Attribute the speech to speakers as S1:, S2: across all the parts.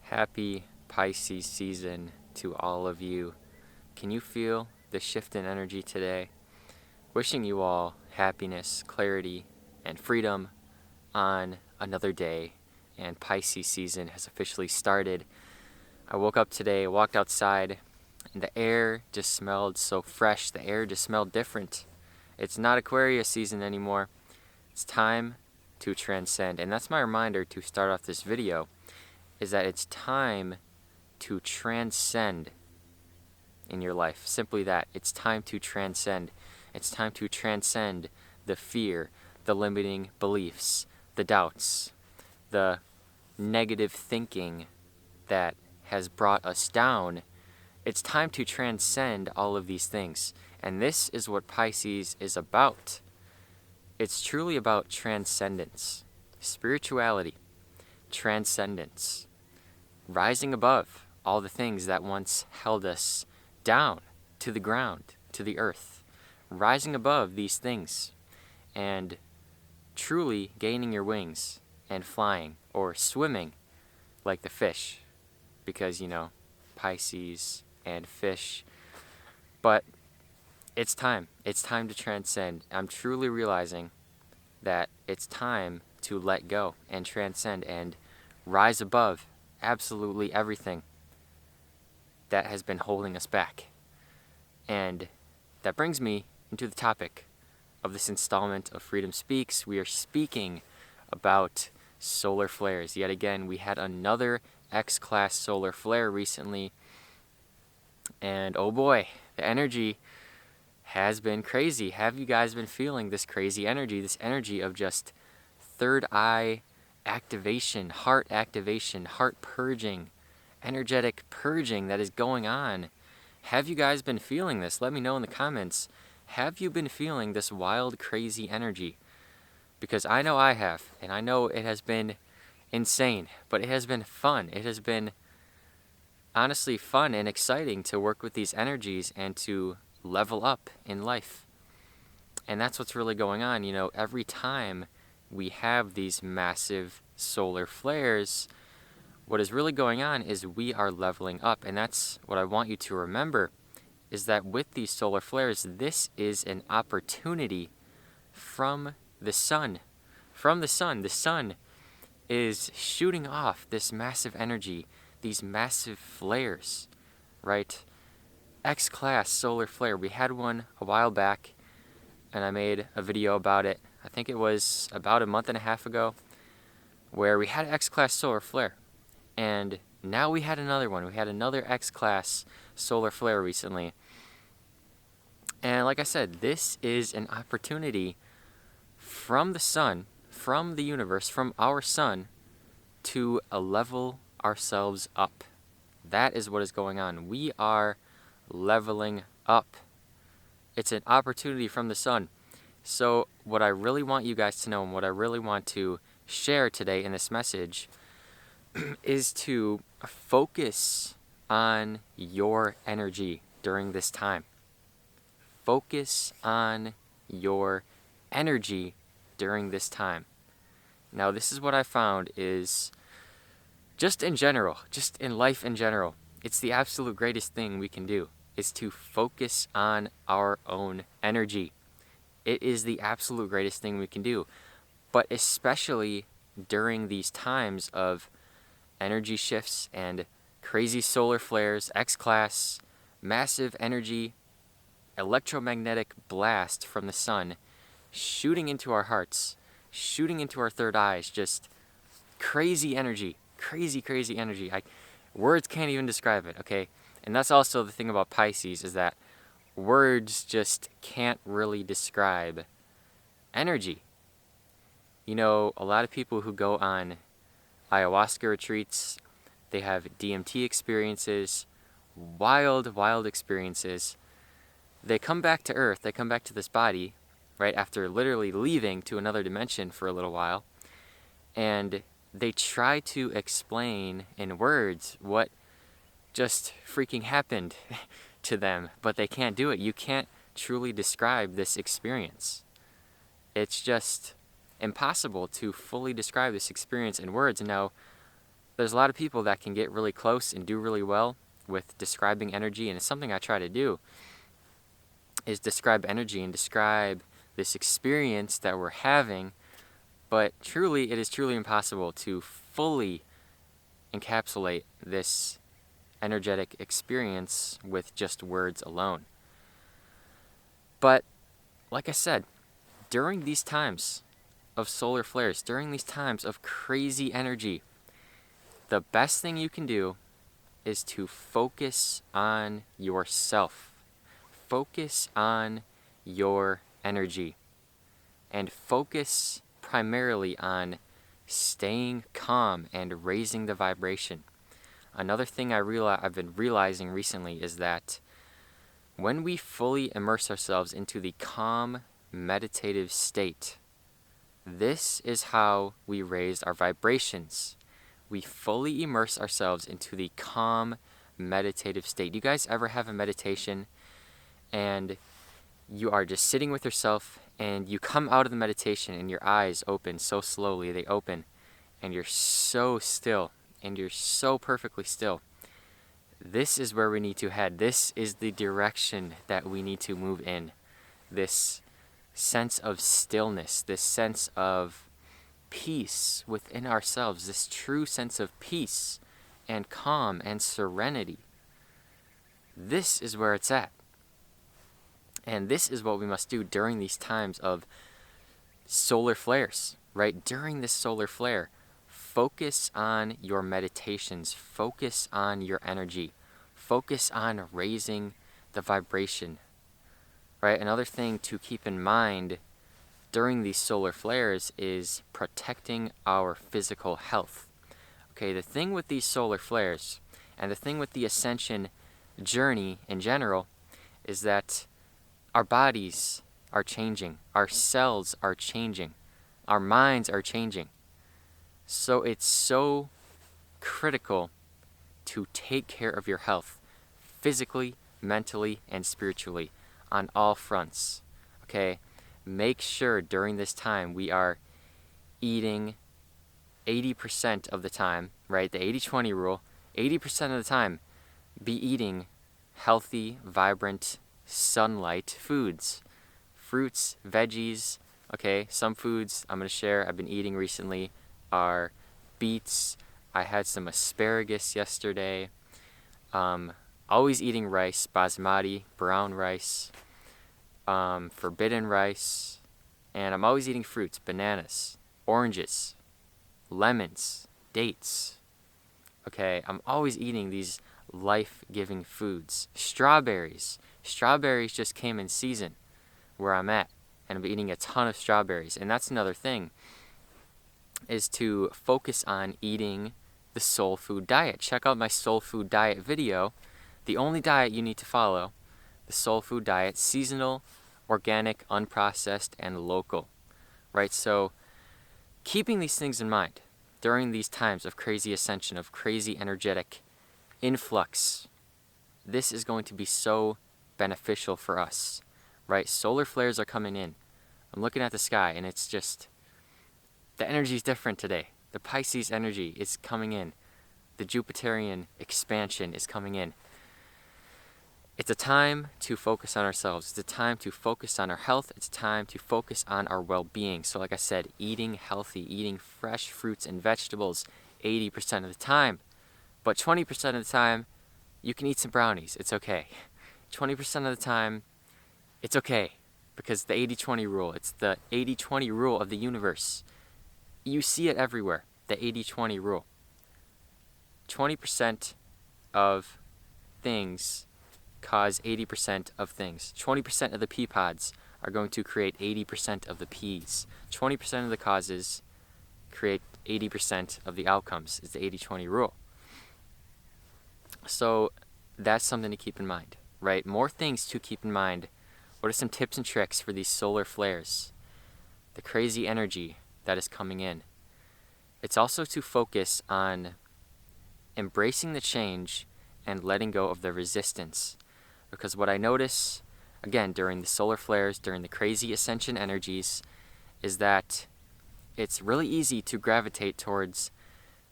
S1: Happy Pisces season to all of you. Can you feel the shift in energy today? Wishing you all happiness, clarity, and freedom on another day. And Pisces season has officially started. I woke up today, walked outside, and the air just smelled so fresh. The air just smelled different. It's not Aquarius season anymore. It's time to transcend. And that's my reminder to start off this video, is that it's time to transcend in your life. Simply that. It's time to transcend. It's time to transcend the fear, the limiting beliefs, the doubts, the negative thinking that has brought us down. It's time to transcend all of these things. And this is what Pisces is about. It's truly about transcendence, spirituality, transcendence, rising above all the things that once held us down to the ground, to the earth, rising above these things and truly gaining your wings and flying or swimming like the fish, because, Pisces and fish. But it's time to transcend. I'm truly realizing that it's time to let go and transcend and rise above absolutely everything that has been holding us back. And that brings me into the topic of this installment of Freedom Speaks. We are speaking about solar flares. Yet again, we had another X-class solar flare recently, and oh boy, the energy has been crazy. Have you guys been feeling this crazy energy, this energy of just third eye activation, heart purging, energetic purging that is going on? Have you guys been feeling this? Let me know in the comments. Have you been feeling this wild, crazy energy? Because I know I have, and I know it has been insane, but it has been fun. It has been honestly fun and exciting to work with these energies and to level up in life. And that's what's really going on. Every time we have these massive solar flares, what is really going on is we are leveling up. And that's what I want you to remember, is that with these solar flares, this is an opportunity from the sun. From the sun. The sun is shooting off this massive energy, these massive flares, right? X-class solar flare. We had one a while back, and I made a video about it. I think it was about a month and a half ago, where we had X-class solar flare. And now we had another one. We had another X-class solar flare recently. And like I said, this is an opportunity from the sun, from the universe, from our sun, to level ourselves up. That is what is going on. We are leveling up. It's an opportunity from the sun. So what I really want you guys to know, and what I really want to share today in this message, is to focus on your energy during this time. Focus on your energy during this time. Now, this is what I found is, just in general, just in life in general, it's the absolute greatest thing we can do, is to focus on our own energy. It is the absolute greatest thing we can do. But especially during these times of energy shifts and crazy solar flares, X-class, massive energy, electromagnetic blast from the sun, shooting into our hearts, shooting into our third eyes, just crazy energy, crazy energy. Words can't even describe it, okay? And that's also the thing about Pisces, is that words just can't really describe energy. A lot of people who go on ayahuasca retreats, they have DMT experiences, wild experiences. They come back to Earth, they come back to this body, right, after literally leaving to another dimension for a little while, and they try to explain in words what just freaking happened to them, but they can't do it. You can't truly describe this experience. It's just impossible to fully describe this experience in words. And now, there's a lot of people that can get really close and do really well with describing energy, and it's something I try to do, is describe energy and describe this experience that we're having, but truly, it is truly impossible to fully encapsulate this energetic experience with just words alone. But like I said, during these times of solar flares, during these times of crazy energy, the best thing you can do is to focus on yourself. Focus on your energy. And focus primarily on staying calm and raising the vibration. Another thing I've been realizing recently is that when we fully immerse ourselves into the calm, meditative state, this is how we raise our vibrations. We fully immerse ourselves into the calm, meditative state. Do you guys ever have a meditation and you are just sitting with yourself and you come out of the meditation and your eyes open so slowly, they open, and you're so still and you're so perfectly still? This is where we need to head. This is the direction that we need to move in. This sense of stillness, this sense of peace within ourselves, this true sense of peace and calm and serenity. This is where it's at. And this is what we must do during these times of solar flares, right? During this solar flare, focus on your meditations, focus on your energy, focus on raising the vibration, right? Another thing to keep in mind during these solar flares is protecting our physical health. Okay, the thing with these solar flares and the thing with the ascension journey in general is that our bodies are changing, our cells are changing, our minds are changing. So it's so critical to take care of your health, physically, mentally, and spiritually, on all fronts. Okay, make sure during this time we are eating 80% of the time, right? The 80-20 rule, 80% of the time, be eating healthy, vibrant, sunlight foods, fruits, veggies. Okay, some foods I'm going to share I've been eating recently are beets. I had some asparagus yesterday. Always eating rice, basmati, brown rice, forbidden rice, and I'm always eating fruits, bananas, oranges, lemons, dates. Okay, I'm always eating these life-giving foods. Strawberries. Strawberries just came in season where I'm at, and I'm eating a ton of strawberries. And that's another thing, is to focus on eating the soul food diet. Check out my soul food diet video. The only diet you need to follow, the soul food diet, seasonal, organic, unprocessed, and local. Right? So keeping these things in mind during these times of crazy ascension, of crazy energetic influx, this is going to be so beneficial for us, right? Solar flares are coming in. I'm looking at the sky and it's just, the energy is different today. The Pisces energy is coming in. The Jupiterian expansion is coming in. It's a time to focus on ourselves. It's a time to focus on our health. It's time to focus on our well-being. So like I said, eating healthy, eating fresh fruits and vegetables 80% of the time. But 20% of the time, you can eat some brownies. It's okay. 20% of the time, it's okay. Because the 80-20 rule, it's the 80-20 rule of the universe. You see it everywhere, the 80-20 rule. 20% of things cause 80% of things. 20% of the pea pods are going to create 80% of the peas. 20% of the causes create 80% of the outcomes. It's the 80-20 rule. So that's something to keep in mind, right? More things to keep in mind. What are some tips and tricks for these solar flares? The crazy energy that is coming in. It's also to focus on embracing the change and letting go of the resistance. Because what I notice, again, during the solar flares, during the crazy ascension energies, is that it's really easy to gravitate towards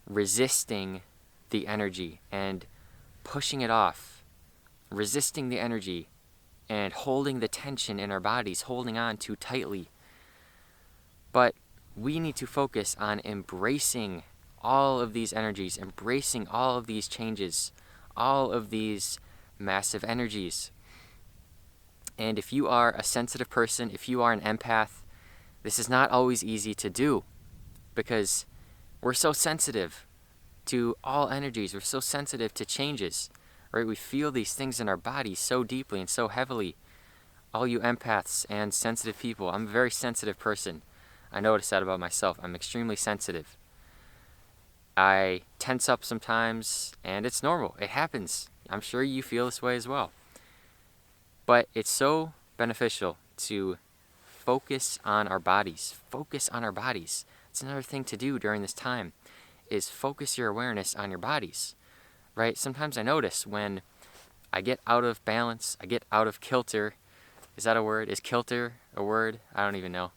S1: resisting the energy and pushing it off, resisting the energy and holding the tension in our bodies, holding on too tightly. But we need to focus on embracing all of these energies, embracing all of these changes, all of these massive energies. And if you are a sensitive person, if you are an empath, this is not always easy to do because we're so sensitive to all energies. We're so sensitive to changes, right? We feel these things in our bodies so deeply and so heavily. All you empaths and sensitive people, I'm a very sensitive person. I notice that about myself. I'm extremely sensitive. I tense up sometimes, and it's normal. It happens. I'm sure you feel this way as well. But it's so beneficial to focus on our bodies. Focus on our bodies. It's another thing to do during this time, is focus your awareness on your bodies, right? Sometimes I notice when I get out of balance, I get out of kilter. Is that a word? Is kilter a word? I don't even know.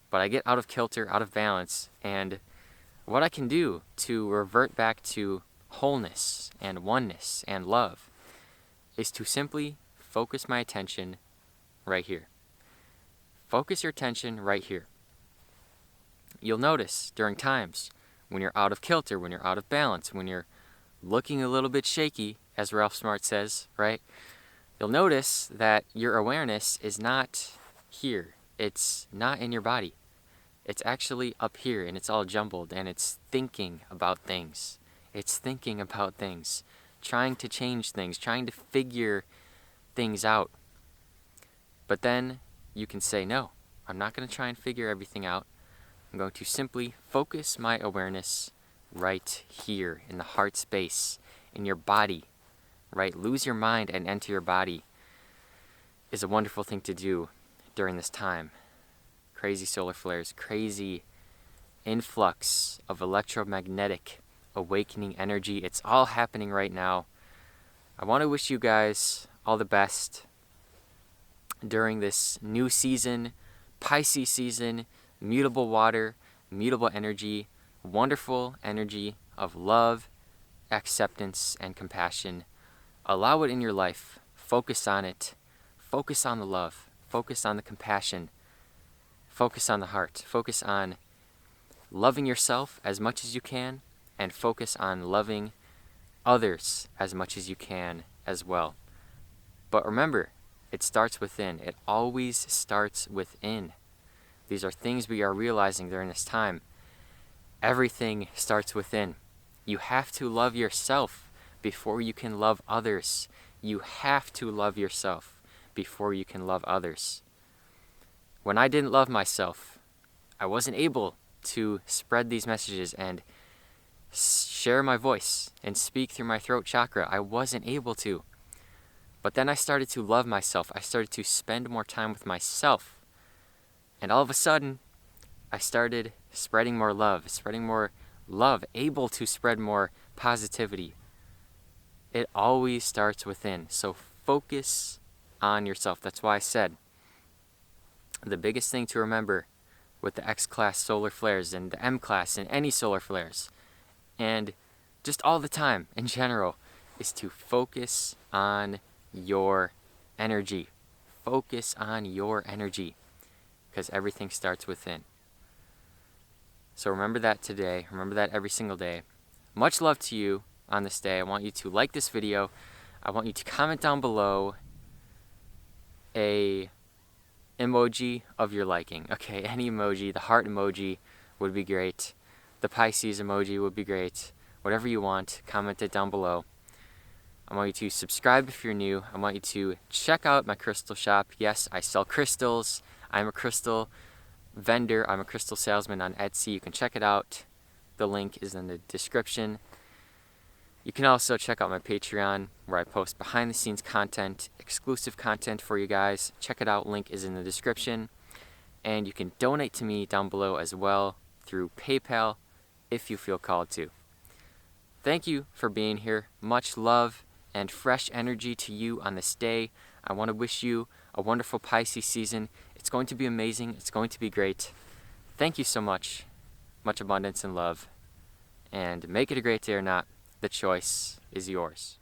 S1: But I get out of kilter, out of balance, and what I can do to revert back to wholeness and oneness and love is to simply focus my attention right here. Focus your attention right here. You'll notice during times when you're out of kilter, when you're out of balance, when you're looking a little bit shaky, as Ralph Smart says, right? You'll notice that your awareness is not here. It's not in your body. It's actually up here, and it's all jumbled, and it's thinking about things. It's thinking about things, trying to change things, trying to figure things out. But then you can say, no, I'm not going to try and figure everything out. I'm going to simply focus my awareness right here in the heart space, in your body, right? Lose your mind and enter your body is a wonderful thing to do during this time. Crazy solar flares, crazy influx of electromagnetic awakening energy. It's all happening right now. I want to wish you guys all the best during this new season, Pisces season, mutable water, mutable energy, wonderful energy of love, acceptance, and compassion. Allow it in your life. Focus on it. Focus on the love. Focus on the compassion. Focus on the heart. Focus on loving yourself as much as you can, and focus on loving others as much as you can as well. But remember, it starts within. It always starts within. These are things we are realizing during this time. Everything starts within. You have to love yourself before you can love others. You have to love yourself before you can love others. When I didn't love myself, I wasn't able to spread these messages and share my voice and speak through my throat chakra. I wasn't able to. But then I started to love myself. I started to spend more time with myself. And all of a sudden, I started spreading more love, able to spread more positivity. It always starts within. So focus on yourself. That's why I said the biggest thing to remember with the X-class solar flares and the M-class and any solar flares and just all the time in general is to focus on your energy. Focus on your energy because everything starts within. So remember that today. Remember that every single day. Much love to you on this day. I want you to like this video. I want you to comment down below a emoji of your liking. Okay, any emoji. The heart emoji would be great. The Pisces emoji would be great. Whatever you want, comment it down below. I want you to subscribe if you're new. I want you to check out my crystal shop. Yes, I sell crystals. I'm a crystal vendor. I'm a crystal salesman on Etsy. You can check it out. The link is in the description. You can also check out my Patreon where I post behind the scenes content, exclusive content for you guys. Check it out. Link is in the description. And you can donate to me down below as well through PayPal if you feel called to. Thank you for being here. Much love and fresh energy to you on this day. I want to wish you a wonderful Pisces season. It's going to be amazing. It's going to be great. Thank you so much. Much abundance and love. And make it a great day or not, the choice is yours.